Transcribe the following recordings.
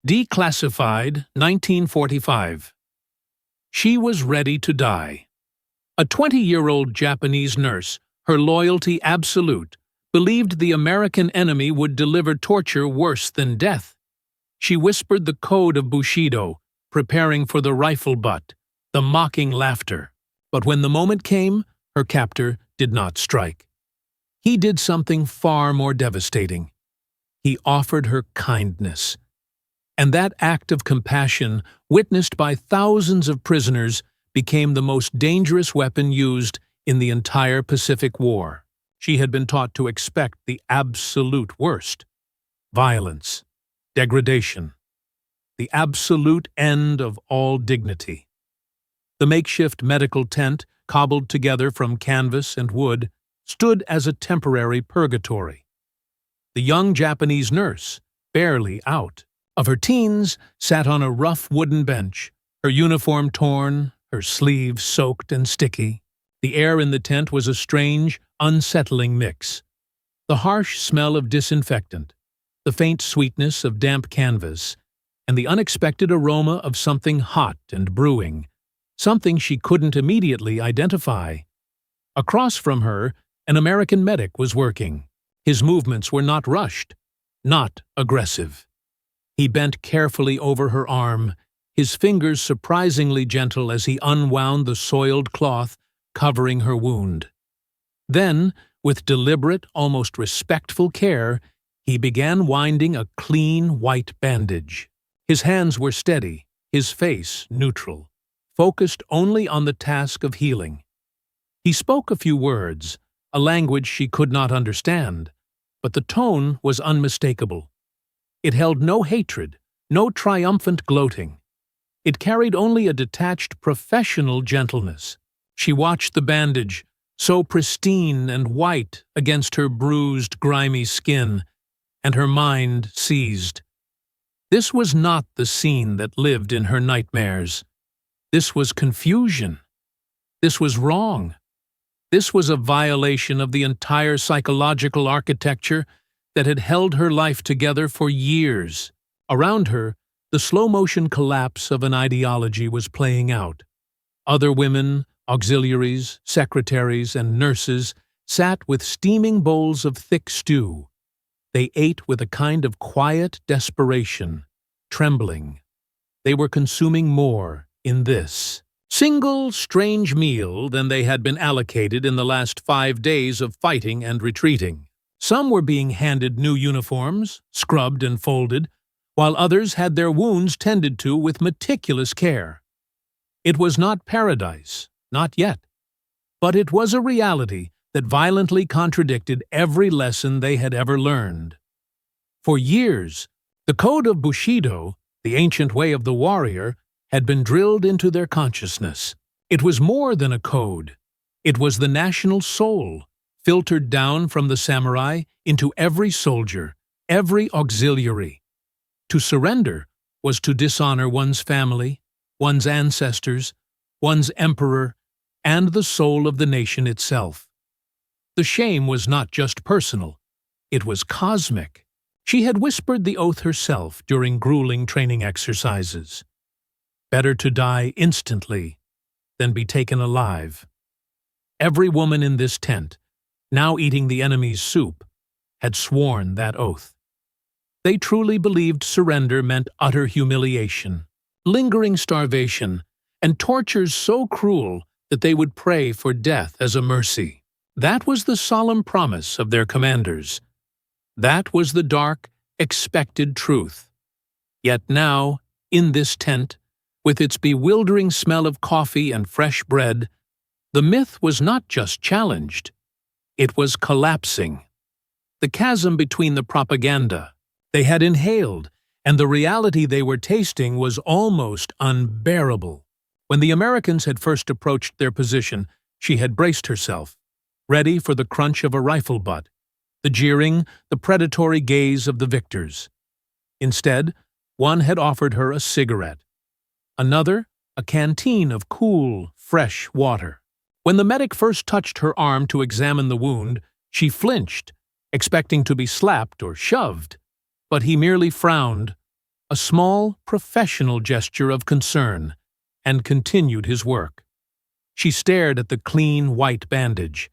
Declassified, 1945. She was ready to die. A 20-year-old Japanese nurse, her loyalty absolute, believed the American enemy would deliver torture worse than death. She whispered the code of Bushido, preparing for the rifle butt, the mocking laughter. But when the moment came, her captor did not strike. He did something far more devastating. He offered her kindness. And that act of compassion, witnessed by thousands of prisoners, became the most dangerous weapon used in the entire Pacific War. She had been taught to expect the absolute worst: violence, degradation, the absolute end of all dignity. The makeshift medical tent, cobbled together from canvas and wood, stood as a temporary purgatory. The young Japanese nurse, barely out of her teens, sat on a rough wooden bench, her uniform torn, her sleeves soaked and sticky. The air in the tent was a strange, unsettling mix. The harsh smell of disinfectant, the faint sweetness of damp canvas, and the unexpected aroma of something hot and brewing, something she couldn't immediately identify. Across from her, an American medic was working. His movements were not rushed, not aggressive. He bent carefully over her arm, his fingers surprisingly gentle as he unwound the soiled cloth covering her wound. Then, with deliberate, almost respectful care, he began winding a clean, white bandage. His hands were steady, his face neutral, focused only on the task of healing. He spoke a few words, a language she could not understand, but the tone was unmistakable. It held no hatred, no triumphant gloating. It carried only a detached, professional gentleness. She watched the bandage, so pristine and white against her bruised, grimy skin, and her mind seized. This was not the scene that lived in her nightmares. This was confusion. This was wrong. This was a violation of the entire psychological architecture that had held her life together for years. Around her, the slow-motion collapse of an ideology was playing out. Other women, auxiliaries, secretaries, and nurses sat with steaming bowls of thick stew. They ate with a kind of quiet desperation, trembling. They were consuming more in this single, strange meal than they had been allocated in the last 5 days of fighting and retreating. Some were being handed new uniforms, scrubbed and folded, while others had their wounds tended to with meticulous care. It was not paradise, not yet, but it was a reality that violently contradicted every lesson they had ever learned. For years, the code of Bushido, the ancient way of the warrior, had been drilled into their consciousness. It was more than a code. It was the national soul, filtered down from the samurai into every soldier, every auxiliary. To surrender was to dishonor one's family, one's ancestors, one's emperor, and the soul of the nation itself. The shame was not just personal, it was cosmic. She had whispered the oath herself during grueling training exercises. Better to die instantly than be taken alive. Every woman in this tent, now eating the enemy's soup, had sworn that oath. They truly believed surrender meant utter humiliation, lingering starvation, and tortures so cruel that they would pray for death as a mercy. That was the solemn promise of their commanders. That was the dark, expected truth. Yet now, in this tent, with its bewildering smell of coffee and fresh bread, the myth was not just challenged, it was collapsing. The chasm between the propaganda they had inhaled and the reality they were tasting was almost unbearable. When the Americans had first approached their position, she had braced herself, ready for the crunch of a rifle butt, the jeering, the predatory gaze of the victors. Instead, one had offered her a cigarette. Another, a canteen of cool, fresh water. When the medic first touched her arm to examine the wound, she flinched, expecting to be slapped or shoved, but he merely frowned, a small, professional gesture of concern, and continued his work. She stared at the clean, white bandage,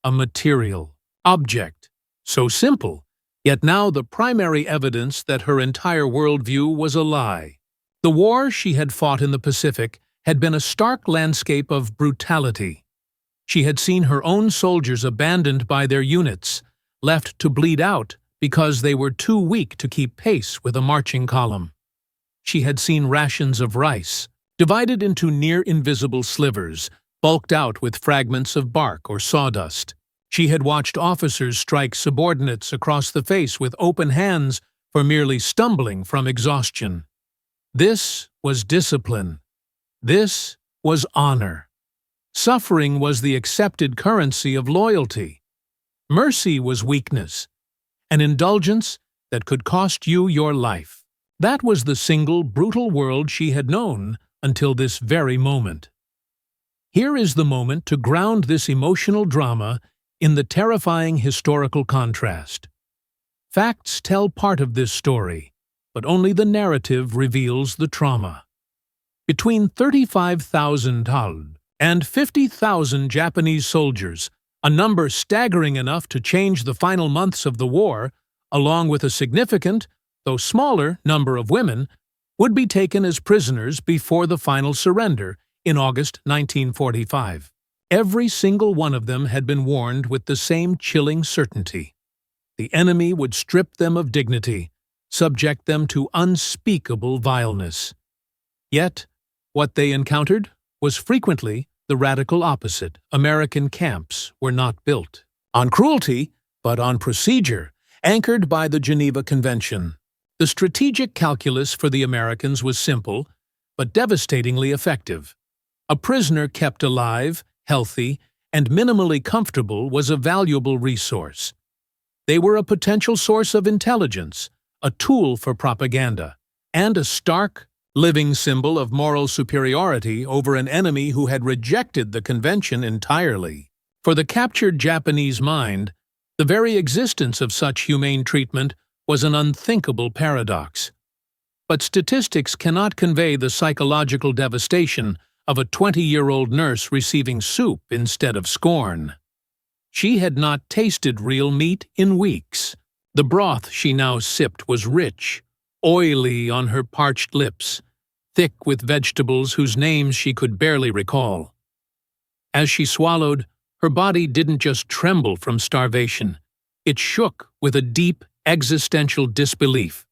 a material, object, so simple, yet now the primary evidence that her entire worldview was a lie. The war she had fought in the Pacific had been a stark landscape of brutality. She had seen her own soldiers abandoned by their units, left to bleed out because they were too weak to keep pace with a marching column. She had seen rations of rice, divided into near-invisible slivers, bulked out with fragments of bark or sawdust. She had watched officers strike subordinates across the face with open hands for merely stumbling from exhaustion. This was discipline. This was honor. Suffering was the accepted currency of loyalty. Mercy was weakness, an indulgence that could cost you your life. That was the single, brutal world she had known until this very moment. Here is the moment to ground this emotional drama in the terrifying historical contrast. Facts tell part of this story, but only the narrative reveals the trauma. Between 35,000 POWs and 50,000 Japanese soldiers, a number staggering enough to change the final months of the war, along with a significant, though smaller, number of women, would be taken as prisoners before the final surrender in August 1945. Every single one of them had been warned with the same chilling certainty. The enemy would strip them of dignity, subject them to unspeakable vileness. Yet, what they encountered was frequently the radical opposite. American camps were not built on cruelty, but on procedure, anchored by the Geneva Convention. The strategic calculus for the Americans was simple, but devastatingly effective. A prisoner kept alive, healthy, and minimally comfortable was a valuable resource. They were a potential source of intelligence, a tool for propaganda, and a stark, living symbol of moral superiority over an enemy who had rejected the convention entirely. For the captured Japanese mind, the very existence of such humane treatment was an unthinkable paradox. But statistics cannot convey the psychological devastation of a 20-year-old nurse receiving soup instead of scorn. She had not tasted real meat in weeks. The broth she now sipped was rich, oily on her parched lips, thick with vegetables whose names she could barely recall. As she swallowed, her body didn't just tremble from starvation. It shook with a deep, existential disbelief.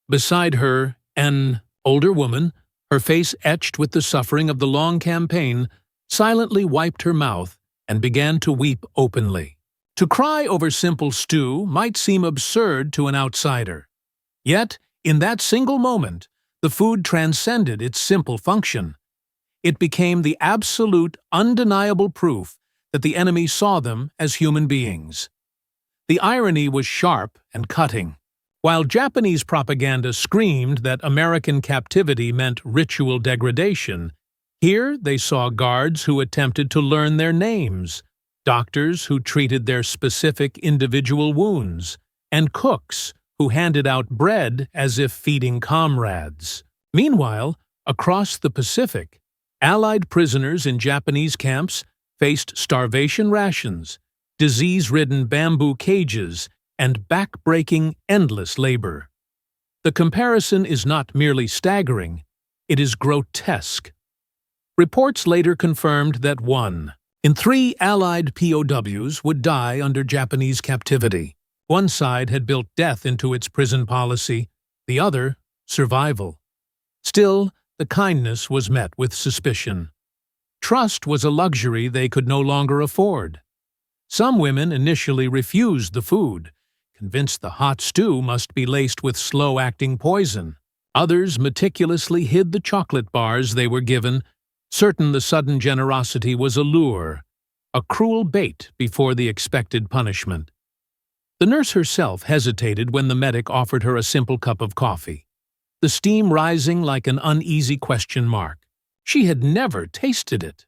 Beside her, an older woman, her face etched with the suffering of the long campaign, silently wiped her mouth and began to weep openly. To cry over simple stew might seem absurd to an outsider. Yet, in that single moment, the food transcended its simple function. It became the absolute, undeniable proof that the enemy saw them as human beings. The irony was sharp and cutting. While Japanese propaganda screamed that American captivity meant ritual degradation, here they saw guards who attempted to learn their names, doctors who treated their specific individual wounds, and cooks who handed out bread as if feeding comrades. Meanwhile, across the Pacific, Allied prisoners in Japanese camps faced starvation rations, disease-ridden bamboo cages, and back-breaking, endless labor. The comparison is not merely staggering, it is grotesque. Reports later confirmed that 1 in 3 Allied POWs would die under Japanese captivity. One side had built death into its prison policy, the other, survival. Still, the kindness was met with suspicion. Trust was a luxury they could no longer afford. Some women initially refused the food, convinced the hot stew must be laced with slow-acting poison. Others meticulously hid the chocolate bars they were given, certain the sudden generosity was a lure, a cruel bait before the expected punishment. The nurse herself hesitated when the medic offered her a simple cup of coffee, the steam rising like an uneasy question mark. She had never tasted it.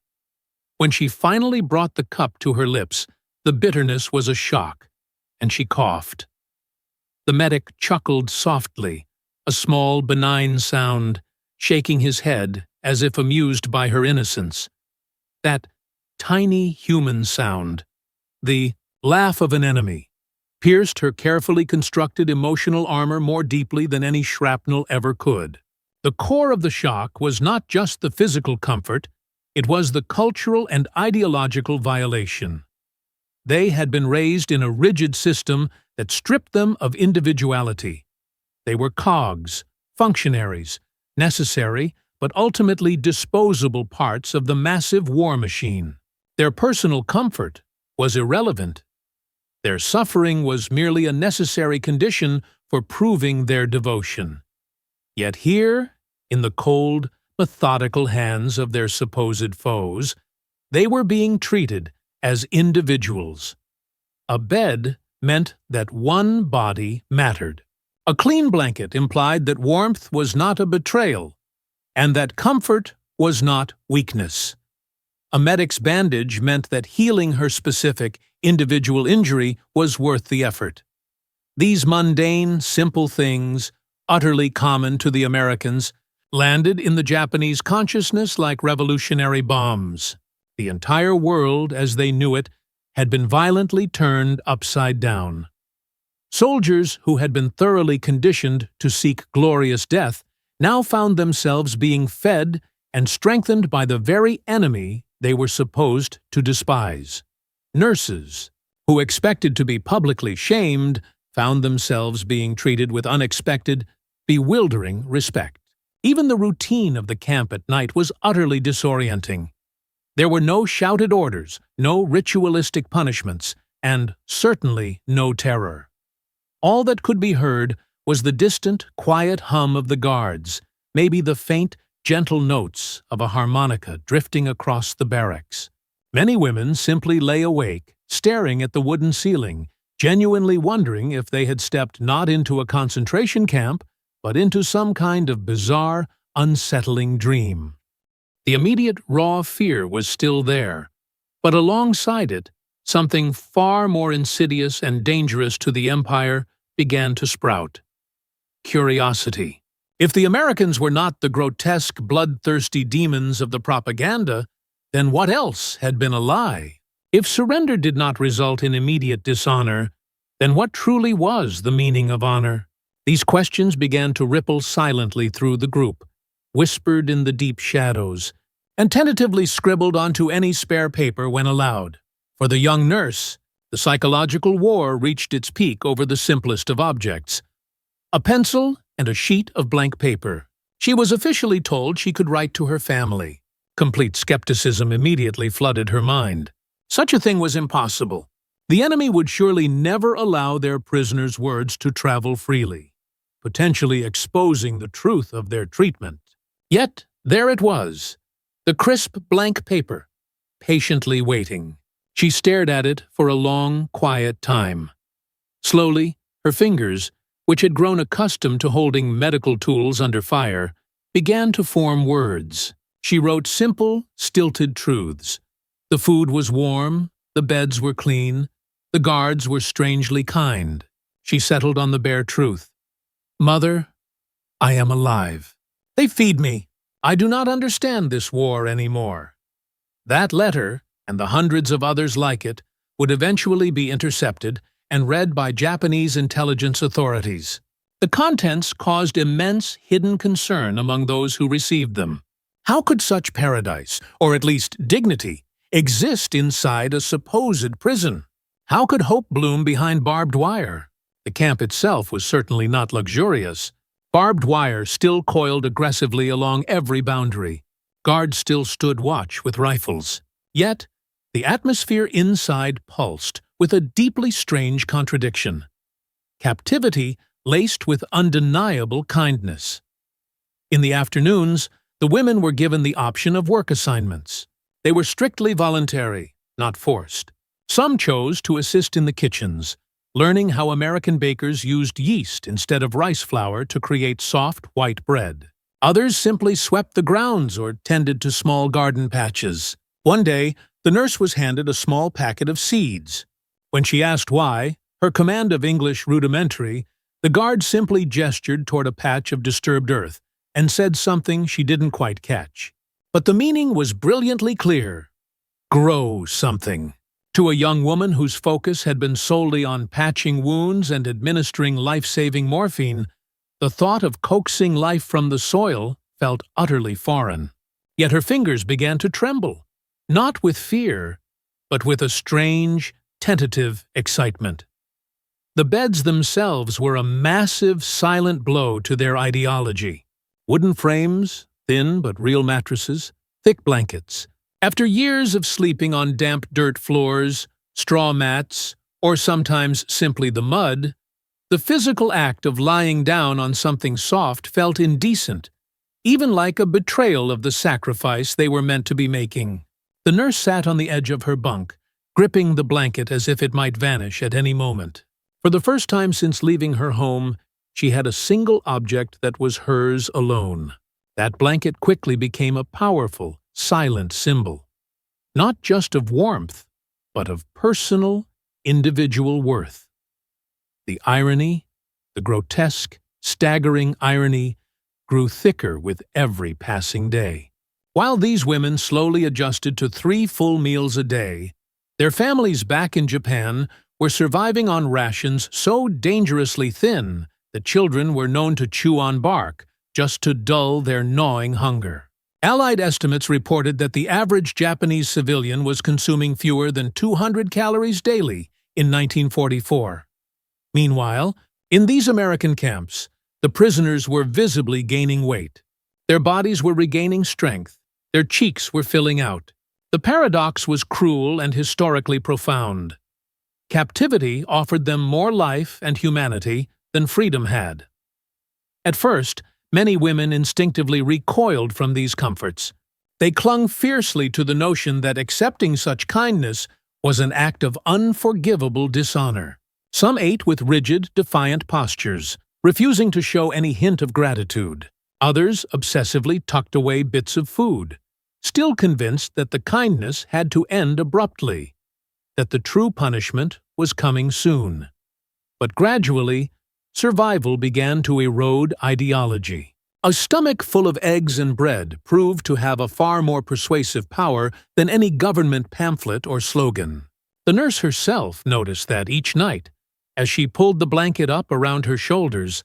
When she finally brought the cup to her lips, the bitterness was a shock, and she coughed. The medic chuckled softly, a small, benign sound, shaking his head as if amused by her innocence. That tiny human sound, the laugh of an enemy, pierced her carefully constructed emotional armor more deeply than any shrapnel ever could. The core of the shock was not just the physical comfort, it was the cultural and ideological violation. They had been raised in a rigid system that stripped them of individuality. They were cogs, functionaries, necessary but ultimately disposable parts of the massive war machine. Their personal comfort was irrelevant. Their suffering was merely a necessary condition for proving their devotion. Yet here, in the cold, methodical hands of their supposed foes, they were being treated as individuals. A bed meant that one body mattered. A clean blanket implied that warmth was not a betrayal, and that comfort was not weakness. A medic's bandage meant that healing her specific, individual injury was worth the effort. These mundane, simple things, utterly common to the Americans, landed in the Japanese consciousness like revolutionary bombs. The entire world, as they knew it, had been violently turned upside down. Soldiers who had been thoroughly conditioned to seek glorious death now found themselves being fed and strengthened by the very enemy they were supposed to despise. Nurses, who expected to be publicly shamed, found themselves being treated with unexpected, bewildering respect. Even the routine of the camp at night was utterly disorienting. There were no shouted orders, no ritualistic punishments, and certainly no terror. All that could be heard was the distant, quiet hum of the guards, maybe the faint, gentle notes of a harmonica drifting across the barracks. Many women simply lay awake, staring at the wooden ceiling, genuinely wondering if they had stepped not into a concentration camp, but into some kind of bizarre, unsettling dream. The immediate raw fear was still there, but alongside it, something far more insidious and dangerous to the empire began to sprout. Curiosity. If the Americans were not the grotesque, bloodthirsty demons of the propaganda, then what else had been a lie? If surrender did not result in immediate dishonor, then what truly was the meaning of honor? These questions began to ripple silently through the group, whispered in the deep shadows, and tentatively scribbled onto any spare paper when allowed. For the young nurse, the psychological war reached its peak over the simplest of objects: a pencil and a sheet of blank paper. She was officially told she could write to her family. Complete skepticism immediately flooded her mind. Such a thing was impossible. The enemy would surely never allow their prisoners' words to travel freely, potentially exposing the truth of their treatment. Yet, there it was, the crisp blank paper, patiently waiting. She stared at it for a long, quiet time. Slowly, her fingers, which had grown accustomed to holding medical tools under fire, began to form words. She wrote simple, stilted truths. The food was warm, the beds were clean, the guards were strangely kind. She settled on the bare truth. Mother, I am alive. They feed me. I do not understand this war anymore. That letter, and the hundreds of others like it, would eventually be intercepted and read by Japanese intelligence authorities. The contents caused immense hidden concern among those who received them. How could such paradise, or at least dignity, exist inside a supposed prison? How could hope bloom behind barbed wire? The camp itself was certainly not luxurious. Barbed wire still coiled aggressively along every boundary. Guards still stood watch with rifles. Yet, the atmosphere inside pulsed with a deeply strange contradiction. Captivity laced with undeniable kindness. In the afternoons, the women were given the option of work assignments. They were strictly voluntary, not forced. Some chose to assist in the kitchens, learning how American bakers used yeast instead of rice flour to create soft, white bread. Others simply swept the grounds or tended to small garden patches. One day, the nurse was handed a small packet of seeds. When she asked why, her command of English rudimentary, The guard simply gestured toward a patch of disturbed earth and said something she didn't quite catch. But the meaning was brilliantly clear. Grow something. To a young woman whose focus had been solely on patching wounds and administering life-saving morphine, the thought of coaxing life from the soil felt utterly foreign. Yet her fingers began to tremble, not with fear, but with a strange, tentative excitement. The beds themselves were a massive, silent blow to their ideology. Wooden frames, thin but real mattresses, thick blankets. After years of sleeping on damp dirt floors, straw mats, or sometimes simply the mud, the physical act of lying down on something soft felt indecent, even like a betrayal of the sacrifice they were meant to be making. The nurse sat on the edge of her bunk, gripping the blanket as if it might vanish at any moment. For the first time since leaving her home, she had a single object that was hers alone. That blanket quickly became a powerful, silent symbol, not just of warmth, but of personal, individual worth. The irony, the grotesque, staggering irony, grew thicker with every passing day. While these women slowly adjusted to 3 full meals a day, their families back in Japan were surviving on rations so dangerously thin that children were known to chew on bark just to dull their gnawing hunger. Allied estimates reported that the average Japanese civilian was consuming fewer than 200 calories daily in 1944. Meanwhile, in these American camps, the prisoners were visibly gaining weight. Their bodies were regaining strength. Their cheeks were filling out. The paradox was cruel and historically profound. Captivity offered them more life and humanity than freedom had. At first, many women instinctively recoiled from these comforts. They clung fiercely to the notion that accepting such kindness was an act of unforgivable dishonor. Some ate with rigid, defiant postures, refusing to show any hint of gratitude. Others obsessively tucked away bits of food, still convinced that the kindness had to end abruptly, that the true punishment was coming soon. But gradually, survival began to erode ideology. A stomach full of eggs and bread proved to have a far more persuasive power than any government pamphlet or slogan. The nurse herself noticed that each night, as she pulled the blanket up around her shoulders,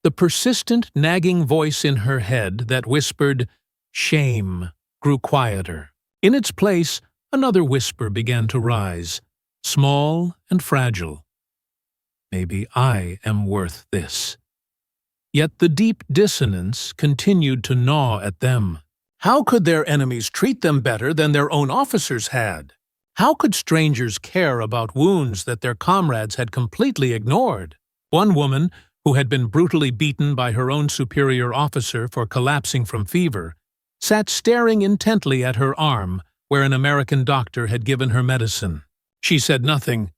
the persistent nagging voice in her head that whispered, "Shame," grew quieter. In its place, another whisper began to rise, small and fragile. "Maybe I am worth this." Yet the deep dissonance continued to gnaw at them. How could their enemies treat them better than their own officers had? How could strangers care about wounds that their comrades had completely ignored? One woman, who had been brutally beaten by her own superior officer for collapsing from fever, sat staring intently at her arm where an American doctor had given her medicine. She said nothing,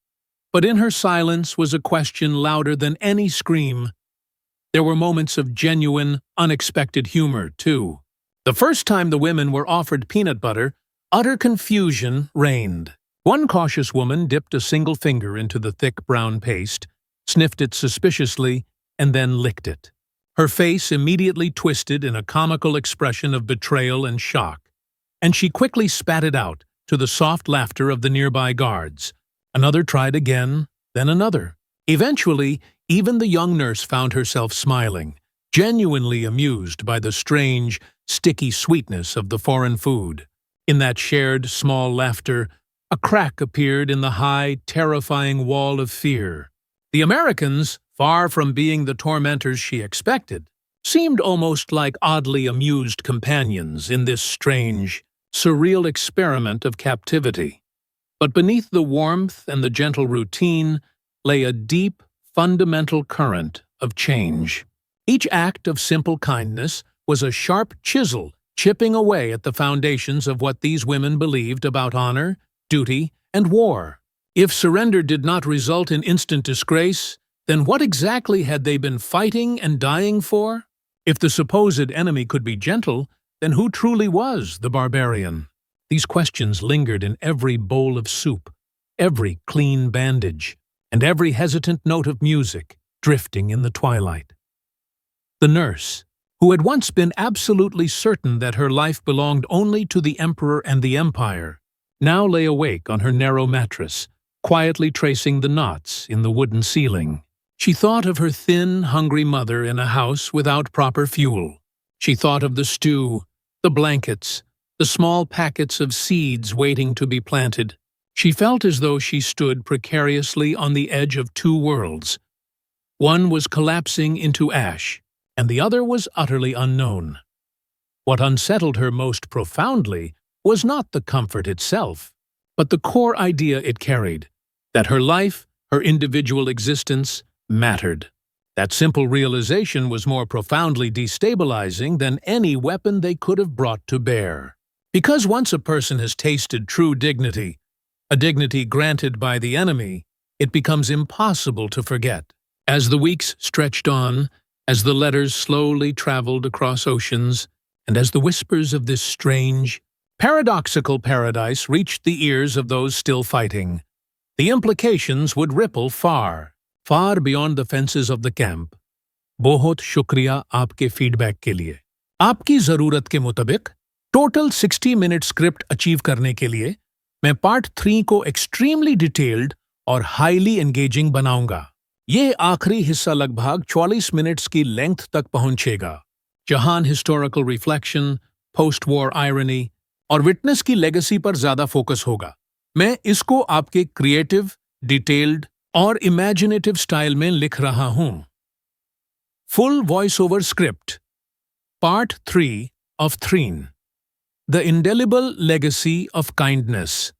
but in her silence was a question louder than any scream. There were moments of genuine, unexpected humor, too. The first time the women were offered peanut butter, utter confusion reigned. One cautious woman dipped a single finger into the thick brown paste, sniffed it suspiciously, and then licked it. Her face immediately twisted in a comical expression of betrayal and shock, and she quickly spat it out to the soft laughter of the nearby guards. Another tried again, then another. Eventually, even the young nurse found herself smiling, genuinely amused by the strange, sticky sweetness of the foreign food. In that shared small laughter, a crack appeared in the high, terrifying wall of fear. The Americans, far from being the tormentors she expected, seemed almost like oddly amused companions in this strange, surreal experiment of captivity. But beneath the warmth and the gentle routine lay a deep, fundamental current of change. Each act of simple kindness was a sharp chisel chipping away at the foundations of what these women believed about honor, duty, and war. If surrender did not result in instant disgrace, then what exactly had they been fighting and dying for? If the supposed enemy could be gentle, then who truly was the barbarian? These questions lingered in every bowl of soup, every clean bandage, and every hesitant note of music, drifting in the twilight. The nurse, who had once been absolutely certain that her life belonged only to the emperor and the empire, now lay awake on her narrow mattress, quietly tracing the knots in the wooden ceiling. She thought of her thin, hungry mother in a house without proper fuel. She thought of the stew, the blankets, the small packets of seeds waiting to be planted. She felt as though she stood precariously on the edge of two worlds. One was collapsing into ash, and the other was utterly unknown. What unsettled her most profoundly was not the comfort itself, but the core idea it carried, that her life, her individual existence, mattered. That simple realization was more profoundly destabilizing than any weapon they could have brought to bear. Because once a person has tasted true dignity, a dignity granted by the enemy, it becomes impossible to forget. As the weeks stretched on, as the letters slowly traveled across oceans, and as the whispers of this strange, paradoxical paradise reached the ears of those still fighting, the implications would ripple far, far beyond the fences of the camp. बहुत शुक्रिया आपके feedback के लिए। आपकी ज़रूरत के मुताबिक total 60-मिनट script achieve करने के लिए मैं पार्ट 3 को एक्सट्रीमली डिटेल्ड और हाईली एंगेजिंग बनाऊंगा। ये आखिरी हिस्सा लगभग 44 मिनट्स की लेंथ तक पहुंचेगा, जहां historical reflection, post war irony और विटनेस की लेगेसी पर ज्यादा फोकस होगा। मैं इसको आपके क्रिएटिव, डिटेल्ड और इमेजिनेटिव स्टाइल में लिख रहा हूं। Full voice over script, part 3 of 3, The Indelible Legacy of Kindness.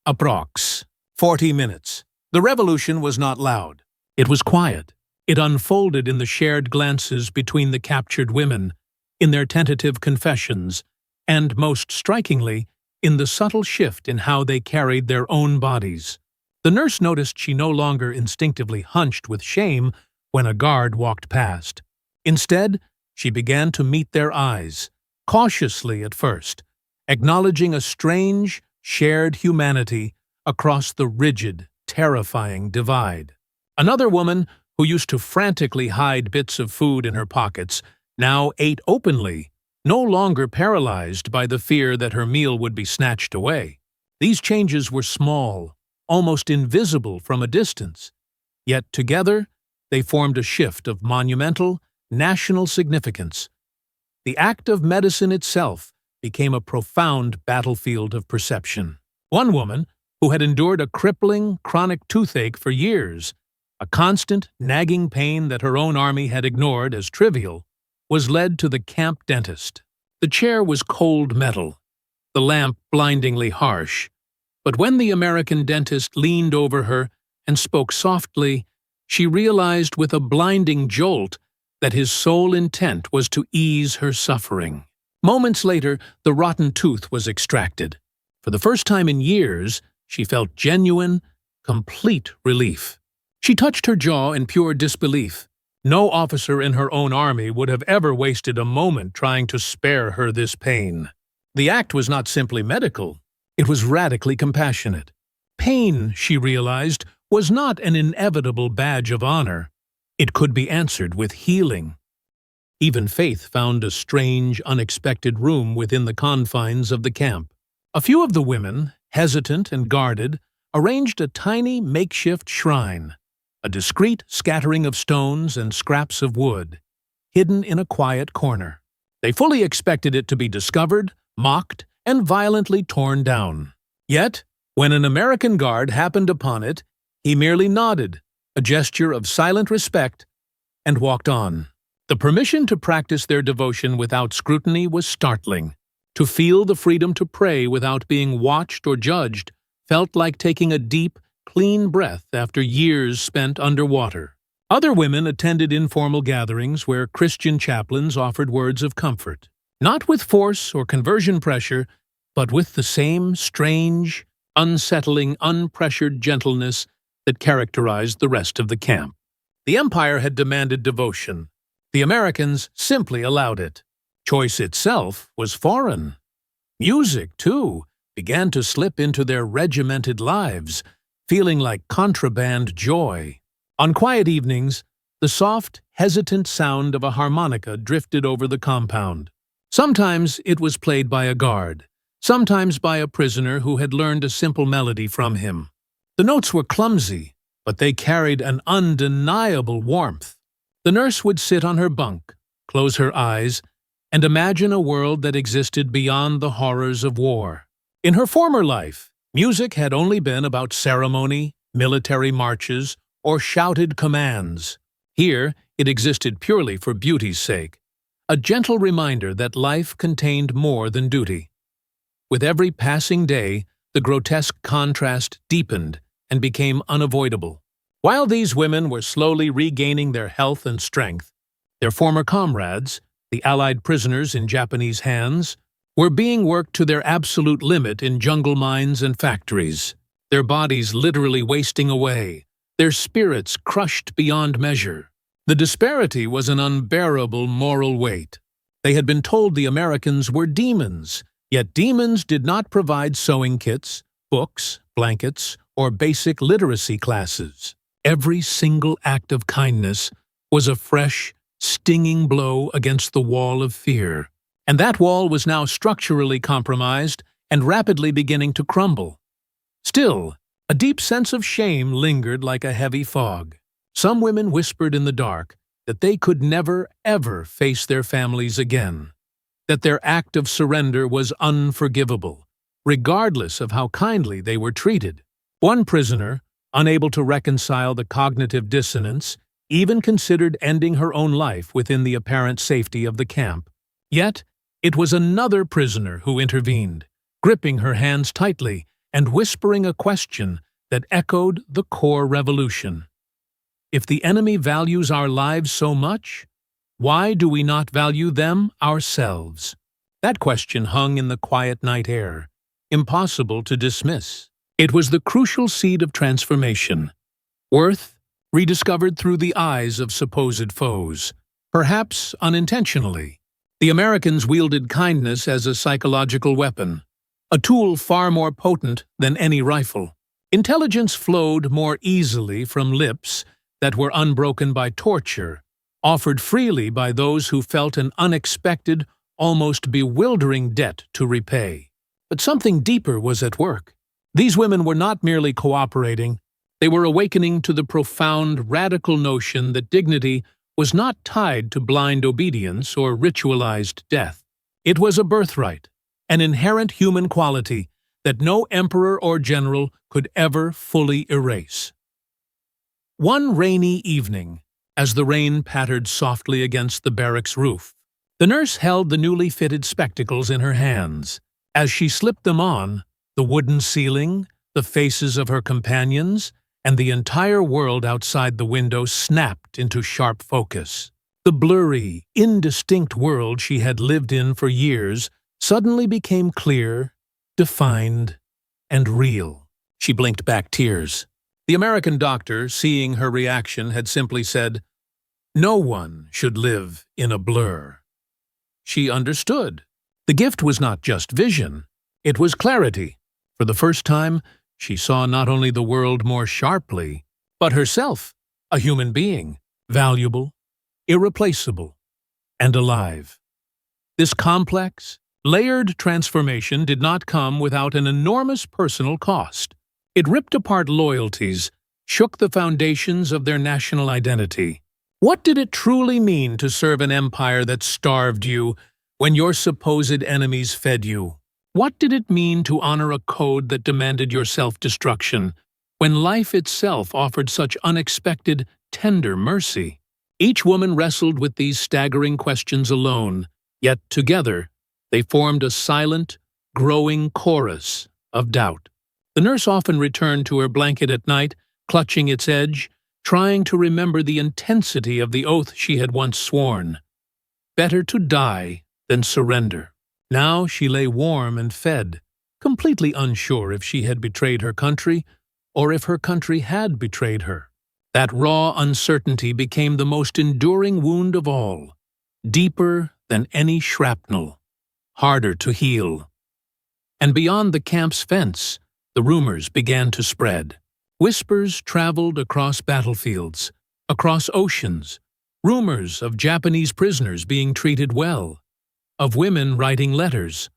Approx. 40 minutes. The revolution was not loud. It was quiet. It unfolded in the shared glances between the captured women, in their tentative confessions, and, most strikingly, in the subtle shift in how they carried their own bodies. The nurse noticed she no longer instinctively hunched with shame when a guard walked past. Instead, she began to meet their eyes, cautiously at first, acknowledging a strange, shared humanity across the rigid, terrifying divide. Another woman, who used to frantically hide bits of food in her pockets, now ate openly, no longer paralyzed by the fear that her meal would be snatched away. These changes were small, almost invisible from a distance, yet together they formed a shift of monumental, national significance. The act of medicine itself became a profound battlefield of perception. One woman, who had endured a crippling, chronic toothache for years, a constant, nagging pain that her own army had ignored as trivial, was led to the camp dentist. The chair was cold metal, the lamp blindingly harsh, but when the American dentist leaned over her and spoke softly, she realized with a blinding jolt that his sole intent was to ease her suffering. Moments later, the rotten tooth was extracted. For the first time in years, she felt genuine, complete relief. She touched her jaw in pure disbelief. No officer in her own army would have ever wasted a moment trying to spare her this pain. The act was not simply medical, it was radically compassionate. Pain, she realized, was not an inevitable badge of honor. It could be answered with healing. Even Faith found a strange, unexpected room within the confines of the camp. A few of the women, hesitant and guarded, arranged a tiny makeshift shrine, a discreet scattering of stones and scraps of wood, hidden in a quiet corner. They fully expected it to be discovered, mocked, and violently torn down. Yet, when an American guard happened upon it, he merely nodded, a gesture of silent respect, and walked on. The permission to practice their devotion without scrutiny was startling. To feel the freedom to pray without being watched or judged felt like taking a deep, clean breath after years spent underwater. Other women attended informal gatherings where Christian chaplains offered words of comfort, not with force or conversion pressure, but with the same strange, unsettling, unpressured gentleness that characterized the rest of the camp. The Empire had demanded devotion. The Americans simply allowed it. Choice itself was foreign. Music, too, began to slip into their regimented lives, feeling like contraband joy. On quiet evenings, the soft, hesitant sound of a harmonica drifted over the compound. Sometimes it was played by a guard, sometimes by a prisoner who had learned a simple melody from him. The notes were clumsy, but they carried an undeniable warmth. The nurse would sit on her bunk, close her eyes, and imagine a world that existed beyond the horrors of war. In her former life, music had only been about ceremony, military marches, or shouted commands. Here, it existed purely for beauty's sake, a gentle reminder that life contained more than duty. With every passing day, the grotesque contrast deepened and became unavoidable. While these women were slowly regaining their health and strength, their former comrades, the Allied prisoners in Japanese hands, were being worked to their absolute limit in jungle mines and factories, their bodies literally wasting away, their spirits crushed beyond measure. The disparity was an unbearable moral weight. They had been told the Americans were demons, yet demons did not provide sewing kits, books, blankets, or basic literacy classes. Every single act of kindness was a fresh, stinging blow against the wall of fear. And that wall was now structurally compromised and rapidly beginning to crumble. Still, a deep sense of shame lingered like a heavy fog. Some women whispered in the dark that they could never, ever face their families again, that their act of surrender was unforgivable, regardless of how kindly they were treated. One prisoner, unable to reconcile the cognitive dissonance, even considered ending her own life within the apparent safety of the camp. Yet, it was another prisoner who intervened, gripping her hands tightly and whispering a question that echoed the core revolution. If the enemy values our lives so much, why do we not value them ourselves? That question hung in the quiet night air, impossible to dismiss. It was the crucial seed of transformation. Worth, rediscovered through the eyes of supposed foes, perhaps unintentionally. The Americans wielded kindness as a psychological weapon, a tool far more potent than any rifle. Intelligence flowed more easily from lips that were unbroken by torture, offered freely by those who felt an unexpected, almost bewildering debt to repay. But something deeper was at work. These women were not merely cooperating, they were awakening to the profound, radical notion that dignity was not tied to blind obedience or ritualized death. It was a birthright, an inherent human quality that no emperor or general could ever fully erase. One rainy evening, as the rain pattered softly against the barracks roof, the nurse held the newly fitted spectacles in her hands. As she slipped them on, the wooden ceiling, the faces of her companions, and the entire world outside the window snapped into sharp focus. The blurry, indistinct world she had lived in for years suddenly became clear, defined, and real. She blinked back tears. The American doctor, seeing her reaction, had simply said, "No one should live in a blur." She understood. The gift was not just vision, it was clarity. For the first time, she saw not only the world more sharply, but herself, a human being, valuable, irreplaceable, and alive. This complex, layered transformation did not come without an enormous personal cost. It ripped apart loyalties, shook the foundations of their national identity. What did it truly mean to serve an empire that starved you when your supposed enemies fed you? What did it mean to honor a code that demanded your self-destruction, when life itself offered such unexpected, tender mercy? Each woman wrestled with these staggering questions alone, yet together they formed a silent, growing chorus of doubt. The nurse often returned to her blanket at night, clutching its edge, trying to remember the intensity of the oath she had once sworn. Better to die than surrender. Now she lay warm and fed, completely unsure if she had betrayed her country or if her country had betrayed her. That raw uncertainty became the most enduring wound of all, deeper than any shrapnel, harder to heal. And beyond the camp's fence, the rumors began to spread. Whispers traveled across battlefields, across oceans, rumors of Japanese prisoners being treated well, of women writing letters,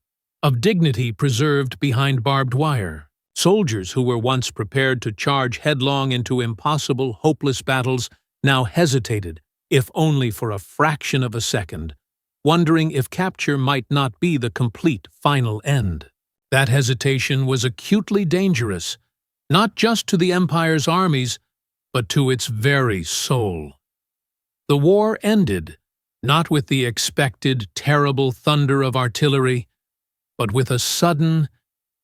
of dignity preserved behind barbed wire. Soldiers who were once prepared to charge headlong into impossible, hopeless battles now hesitated, if only for a fraction of a second, wondering if capture might not be the complete final end. That hesitation was acutely dangerous, not just to the Empire's armies, but to its very soul. The war ended, not with the expected terrible thunder of artillery, but with a sudden,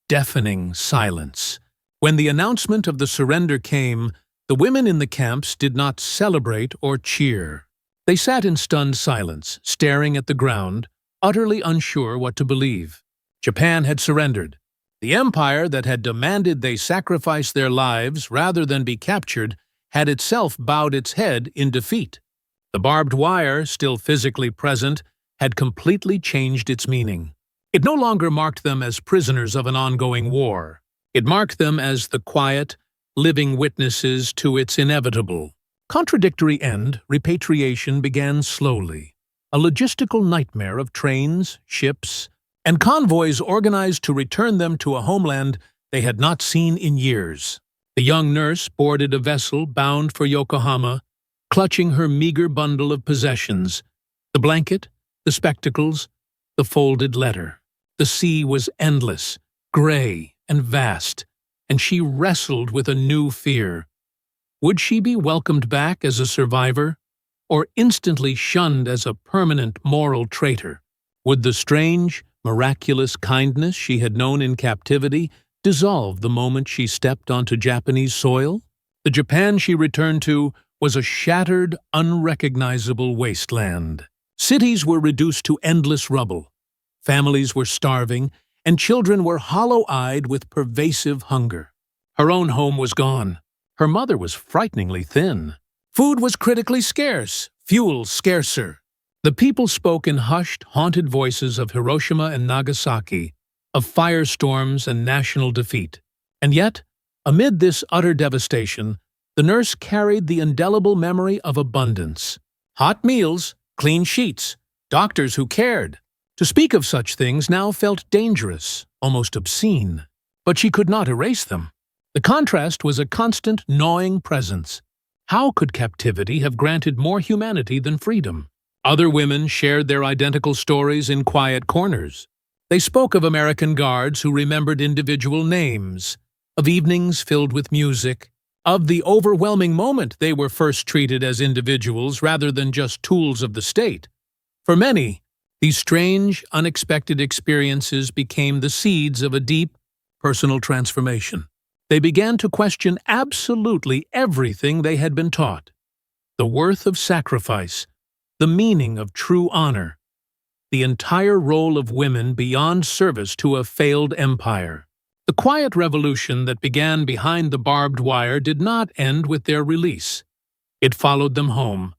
deafening silence. When the announcement of the surrender came, the women in the camps did not celebrate or cheer. They sat in stunned silence, staring at the ground, utterly unsure what to believe. Japan had surrendered. The empire that had demanded they sacrifice their lives rather than be captured had itself bowed its head in defeat. The barbed wire, still physically present, had completely changed its meaning. It no longer marked them as prisoners of an ongoing war. It marked them as the quiet, living witnesses to its inevitable. Contradictory end, repatriation began slowly. A logistical nightmare of trains, ships, and convoys organized to return them to a homeland they had not seen in years. The young nurse boarded a vessel bound for Yokohama, clutching her meager bundle of possessions: the blanket, the spectacles, the folded letter. The sea was endless, gray, and vast, and she wrestled with a new fear. Would she be welcomed back as a survivor, or instantly shunned as a permanent moral traitor? Would the strange, miraculous kindness she had known in captivity dissolve the moment she stepped onto Japanese soil? The Japan she returned to was a shattered, unrecognizable wasteland. Cities were reduced to endless rubble. Families were starving, and children were hollow-eyed with pervasive hunger. Her own home was gone. Her mother was frighteningly thin. Food was critically scarce, fuel scarcer. The people spoke in hushed, haunted voices of Hiroshima and Nagasaki, of firestorms and national defeat. And yet, amid this utter devastation, the nurse carried the indelible memory of abundance. Hot meals, clean sheets, doctors who cared. To speak of such things now felt dangerous, almost obscene. But she could not erase them. The contrast was a constant, gnawing presence. How could captivity have granted more humanity than freedom? Other women shared their identical stories in quiet corners. They spoke of American guards who remembered individual names, of evenings filled with music, of the overwhelming moment they were first treated as individuals rather than just tools of the state. For many, these strange, unexpected experiences became the seeds of a deep, personal transformation. They began to question absolutely everything they had been taught: the worth of sacrifice, the meaning of true honor, the entire role of women beyond service to a failed empire. The quiet revolution that began behind the barbed wire did not end with their release. It followed them home.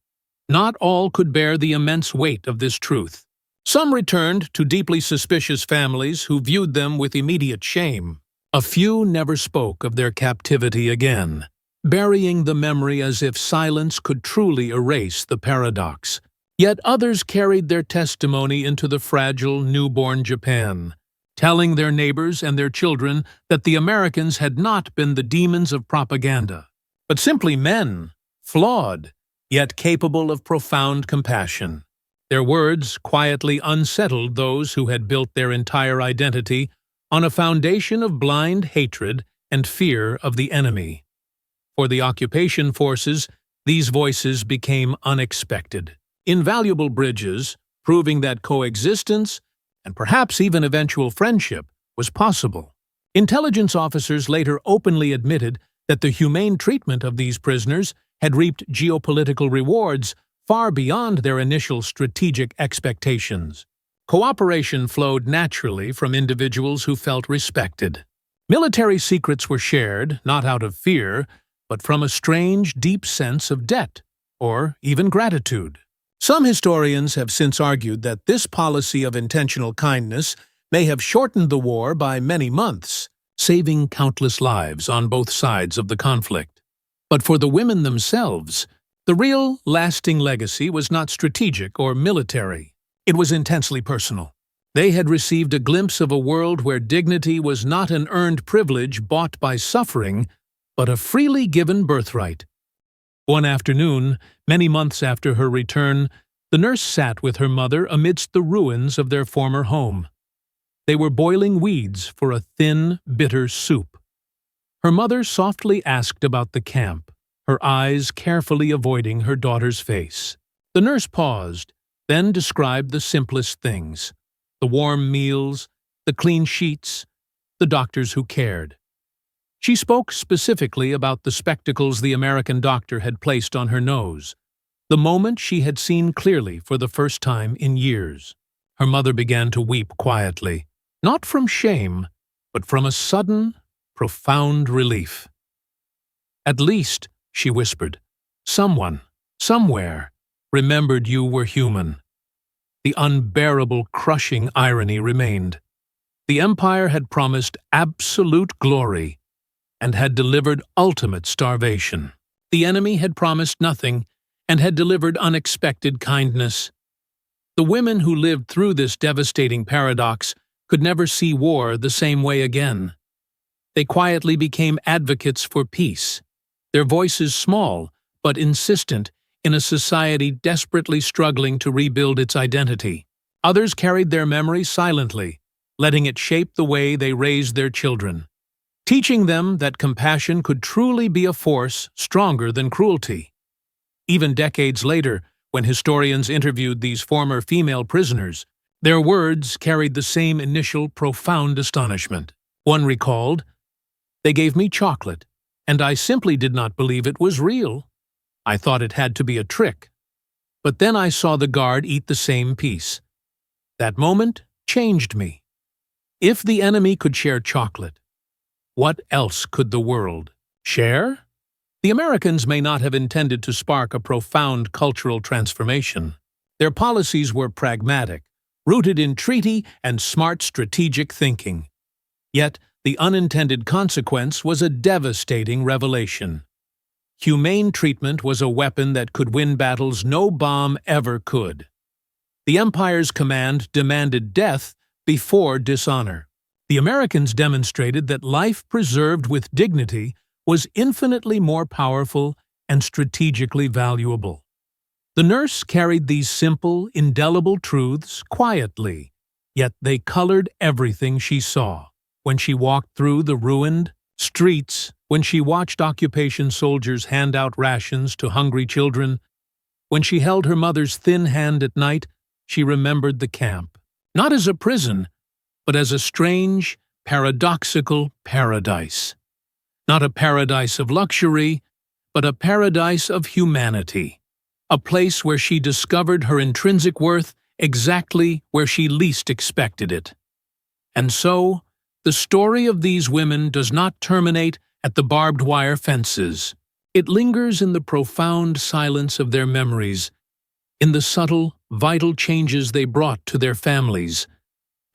Not all could bear the immense weight of this truth. Some returned to deeply suspicious families who viewed them with immediate shame. A few never spoke of their captivity again, burying the memory as if silence could truly erase the paradox. Yet others carried their testimony into the fragile, newborn Japan, telling their neighbors and their children that the Americans had not been the demons of propaganda, but simply men, flawed, yet capable of profound compassion. Their words quietly unsettled those who had built their entire identity on a foundation of blind hatred and fear of the enemy. For the occupation forces, these voices became unexpected, invaluable bridges, proving that coexistence, and perhaps even eventual friendship, was possible. Intelligence officers later openly admitted that the humane treatment of these prisoners had reaped geopolitical rewards far beyond their initial strategic expectations. Cooperation flowed naturally from individuals who felt respected. Military secrets were shared, not out of fear, but from a strange, deep sense of debt, or even gratitude. Some historians have since argued that this policy of intentional kindness may have shortened the war by many months, saving countless lives on both sides of the conflict. But for the women themselves, the real, lasting legacy was not strategic or military. It was intensely personal. They had received a glimpse of a world where dignity was not an earned privilege bought by suffering, but a freely given birthright. One afternoon, many months after her return, the nurse sat with her mother amidst the ruins of their former home. They were boiling weeds for a thin, bitter soup. Her mother softly asked about the camp, her eyes carefully avoiding her daughter's face. The nurse paused, then described the simplest things: the warm meals, the clean sheets, the doctors who cared. She spoke specifically about the spectacles the American doctor had placed on her nose, the moment she had seen clearly for the first time in years. Her mother began to weep quietly, not from shame, but from a sudden, profound relief. "At least," she whispered, "someone, somewhere, remembered you were human." The unbearable, crushing irony remained. The Empire had promised absolute glory and had delivered ultimate starvation. The enemy had promised nothing and had delivered unexpected kindness. The women who lived through this devastating paradox could never see war the same way again. They quietly became advocates for peace, their voices small but insistent in a society desperately struggling to rebuild its identity. Others carried their memory silently, letting it shape the way they raised their children, teaching them that compassion could truly be a force stronger than cruelty. Even decades later, when historians interviewed these former female prisoners, their words carried the same initial profound astonishment. One recalled, "They gave me chocolate, and I simply did not believe it was real. I thought it had to be a trick. But then I saw the guard eat the same piece. That moment changed me. If the enemy could share chocolate, what else could the world share?" The Americans may not have intended to spark a profound cultural transformation. Their policies were pragmatic, rooted in treaty and smart strategic thinking. Yet, the unintended consequence was a devastating revelation. Humane treatment was a weapon that could win battles no bomb ever could. The Empire's command demanded death before dishonor. The Americans demonstrated that life preserved with dignity was infinitely more powerful and strategically valuable. The nurse carried these simple, indelible truths quietly, yet they colored everything she saw. When she walked through the ruined streets, when she watched occupation soldiers hand out rations to hungry children, when she held her mother's thin hand at night, she remembered the camp, not as a prison, but as a strange, paradoxical paradise. Not a paradise of luxury, but a paradise of humanity. A place where she discovered her intrinsic worth exactly where she least expected it. And so, the story of these women does not terminate at the barbed wire fences. It lingers in the profound silence of their memories, in the subtle, vital changes they brought to their families,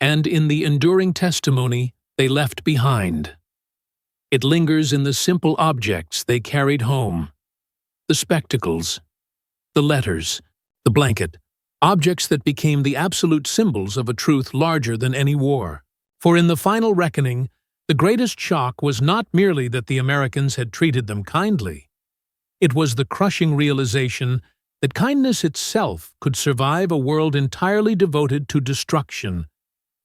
and in the enduring testimony they left behind. It lingers in the simple objects they carried home: the spectacles, the letters, the blanket, objects that became the absolute symbols of a truth larger than any war. For in the final reckoning, the greatest shock was not merely that the Americans had treated them kindly. It was the crushing realization that kindness itself could survive a world entirely devoted to destruction,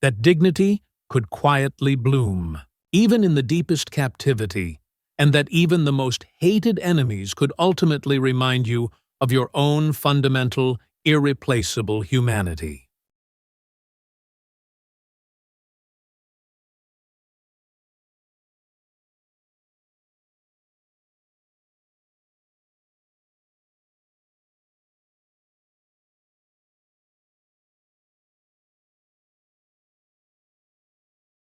that dignity could quietly bloom, even in the deepest captivity, and that even the most hated enemies could ultimately remind you of your own fundamental, irreplaceable humanity.